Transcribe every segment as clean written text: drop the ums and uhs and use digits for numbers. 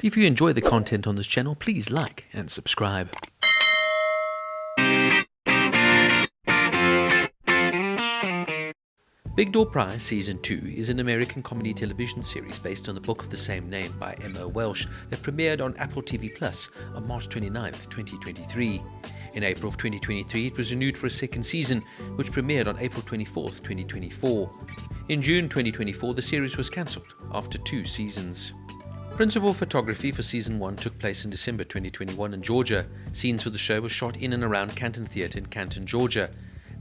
If you enjoy the content on this channel, please like and subscribe. Big Door Prize Season 2 is an American comedy television series based on the book of the same name by M.O. Walsh that premiered on Apple TV Plus on March 29, 2023. In April of 2023, it was renewed for a second season, which premiered on April 24, 2024. In June 2024, the series was cancelled after 2 seasons. Principal photography for Season 1 took place in December 2021 in Georgia. Scenes for the show were shot in and around Canton Theatre in Canton, Georgia.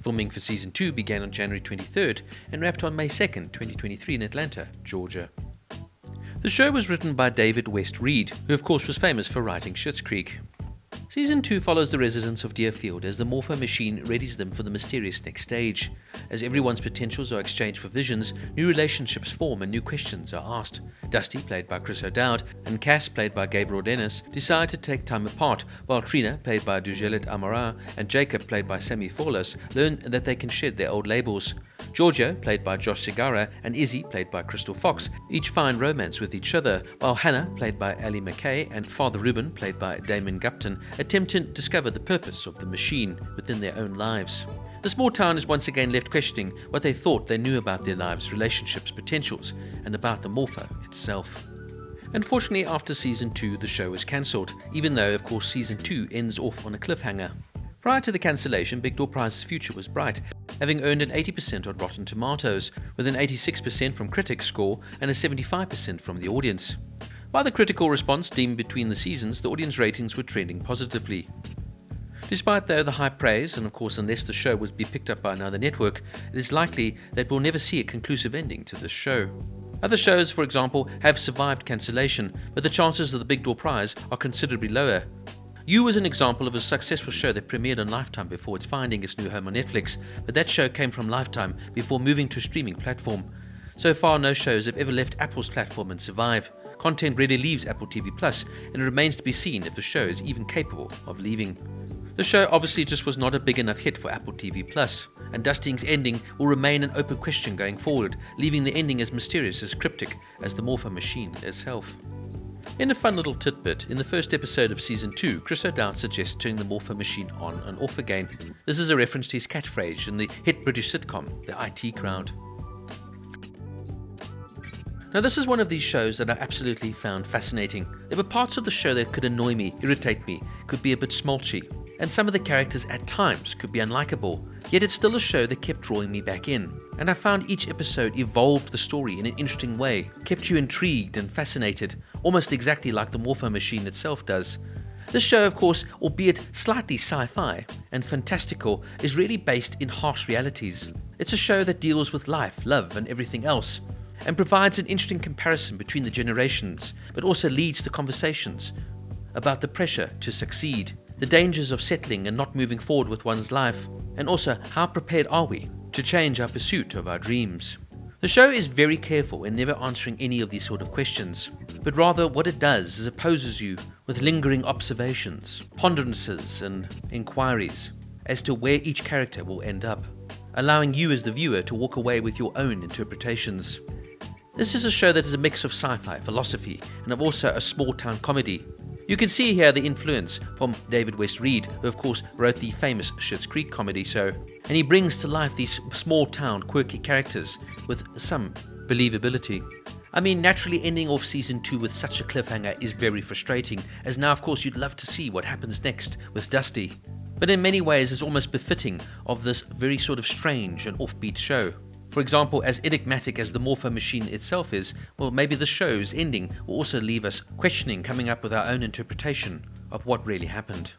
Filming for Season 2 began on January 23rd and wrapped on May 2nd, 2023 in Atlanta, Georgia. The show was written by David West Reed, who of course was famous for writing Schitt's Creek. Season 2 follows the residents of Deerfield as the Morpho machine readies them for the mysterious next stage. As everyone's potentials are exchanged for visions, new relationships form and new questions are asked. Dusty, played by Chris O'Dowd, and Cass, played by Gabriel Dennis, decide to take time apart, while Trina, played by Dujelet Amara, and Jacob, played by Sammy Fawless, learn that they can shed their old labels. Giorgio, played by Josh Segarra, and Izzy, played by Crystal Fox, each find romance with each other, while Hannah, played by Ali McKay, and Father Ruben, played by Damon Gupton, attempt to discover the purpose of the machine within their own lives. The small town is once again left questioning what they thought they knew about their lives, relationships, potentials, and about the Morpho itself. Unfortunately, after Season 2, the show was cancelled, even though, of course, Season 2 ends off on a cliffhanger. Prior to the cancellation, Big Door Prize's future was bright, having earned an 80% on Rotten Tomatoes, with an 86% from critics' score and a 75% from the audience. By the critical response deemed between the seasons, the audience ratings were trending positively. Despite though the high praise, and of course unless the show was be picked up by another network, it is likely that we'll never see a conclusive ending to this show. Other shows, for example, have survived cancellation, but the chances of the Big Door Prize are considerably lower. You was an example of a successful show that premiered on Lifetime before its finding its new home on Netflix, but that show came from Lifetime before moving to a streaming platform. So far, no shows have ever left Apple's platform and survive. Content rarely leaves Apple TV Plus, and it remains to be seen if the show is even capable of leaving. The show obviously just was not a big enough hit for Apple TV Plus, and Dusty's ending will remain an open question going forward, leaving the ending as mysterious as cryptic as the Morpho machine itself. In a fun little tidbit, in the first episode of Season 2, Chris O'Dowd suggests turning the Morpho machine on and off again. This is a reference to his catchphrase in the hit British sitcom, The IT Crowd. Now, this is one of these shows that I absolutely found fascinating. There were parts of the show that could annoy me, irritate me, could be a bit smolchy, and some of the characters at times could be unlikable, yet it's still a show that kept drawing me back in. And I found each episode evolved the story in an interesting way, kept you intrigued and fascinated, almost exactly like the Morpho machine itself does. This show, of course, albeit slightly sci-fi and fantastical, is really based in harsh realities. It's a show that deals with life, love, and everything else, and provides an interesting comparison between the generations, but also leads to conversations about the pressure to succeed, the dangers of settling and not moving forward with one's life, and also how prepared are we to change our pursuit of our dreams. The show is very careful in never answering any of these sort of questions, but rather what it does is it poses you with lingering observations, ponderances and inquiries as to where each character will end up, allowing you as the viewer to walk away with your own interpretations. This is a show that is a mix of sci-fi, philosophy, and of also a small-town comedy. You can see here the influence from David West Reed, who of course wrote the famous Schitt's Creek comedy show, and he brings to life these small-town, quirky characters with some believability. I mean, naturally ending off Season 2 with such a cliffhanger is very frustrating, as now of course you'd love to see what happens next with Dusty. But in many ways it's almost befitting of this very sort of strange and offbeat show. For example, as enigmatic as the Morpho machine itself is, well, maybe the show's ending will also leave us questioning, coming up with our own interpretation of what really happened.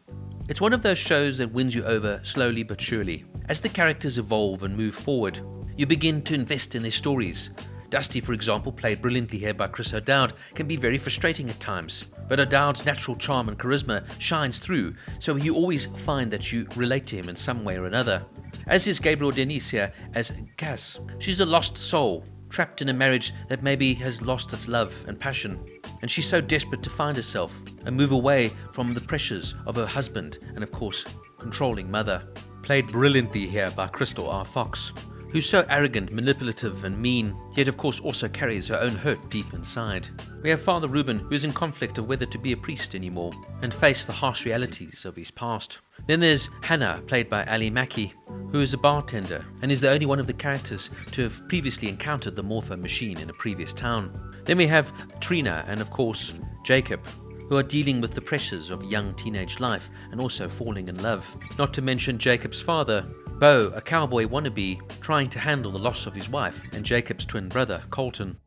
It's one of those shows that wins you over slowly but surely. As the characters evolve and move forward, you begin to invest in their stories. Dusty, for example, played brilliantly here by Chris O'Dowd, can be very frustrating at times, but O'Dowd's natural charm and charisma shines through, so you always find that you relate to him in some way or another. As is Gabriel Denise here as Cass. She's a lost soul, trapped in a marriage that maybe has lost its love and passion, and she's so desperate to find herself and move away from the pressures of her husband and, of course, controlling mother. Played brilliantly here by Crystal R. Fox. who's so arrogant, manipulative and mean, yet of course also carries her own hurt deep inside. We have Father Reuben, who's in conflict of whether to be a priest anymore and face the harsh realities of his past. Then there's Hannah, played by Ali Mackey, who is a bartender and is the only one of the characters to have previously encountered the Morpho machine in a previous town. Then we have Trina and of course Jacob, who are dealing with the pressures of young teenage life and also falling in love. Not to mention Jacob's father, Bo, a cowboy wannabe trying to handle the loss of his wife, and Jacob's twin brother, Colton.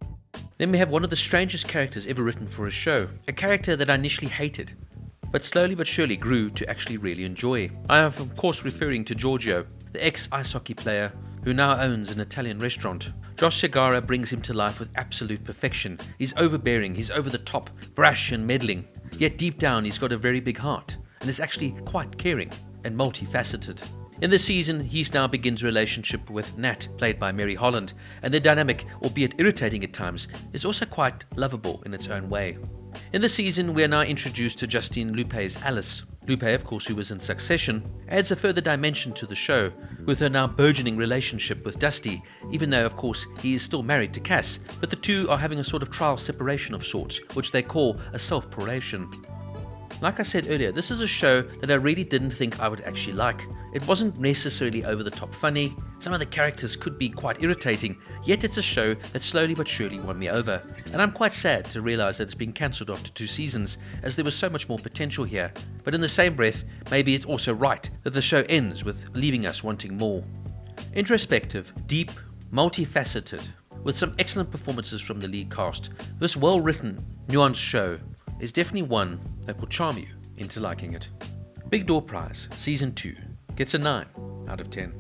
Then we have one of the strangest characters ever written for a show, a character that I initially hated, but slowly but surely grew to actually really enjoy. I am of course referring to Giorgio, the ex-ice hockey player who now owns an Italian restaurant. Josh Segarra brings him to life with absolute perfection. He's overbearing, he's over the top, brash and meddling, yet deep down he's got a very big heart and is actually quite caring and multifaceted. In this season, he now begins a relationship with Nat, played by Mary Holland, and their dynamic, albeit irritating at times, is also quite lovable in its own way. In this season, we are now introduced to Justine Lupe's Alice. Lupe, of course, who was in Succession, adds a further dimension to the show, with her now burgeoning relationship with Dusty, even though, of course, he is still married to Cass, but the two are having a sort of trial separation of sorts, which they call a self-prolation. Like I said earlier, this is a show that I really didn't think I would actually like. It wasn't necessarily over-the-top funny, some of the characters could be quite irritating, yet it's a show that slowly but surely won me over. And I'm quite sad to realise that it's been cancelled after 2 seasons, as there was so much more potential here. But in the same breath, maybe it's also right that the show ends with leaving us wanting more. Introspective, deep, multifaceted, with some excellent performances from the lead cast, this well-written, nuanced show is definitely one that will charm you into liking it. Big Door Prize Season 2 gets a 9 out of 10.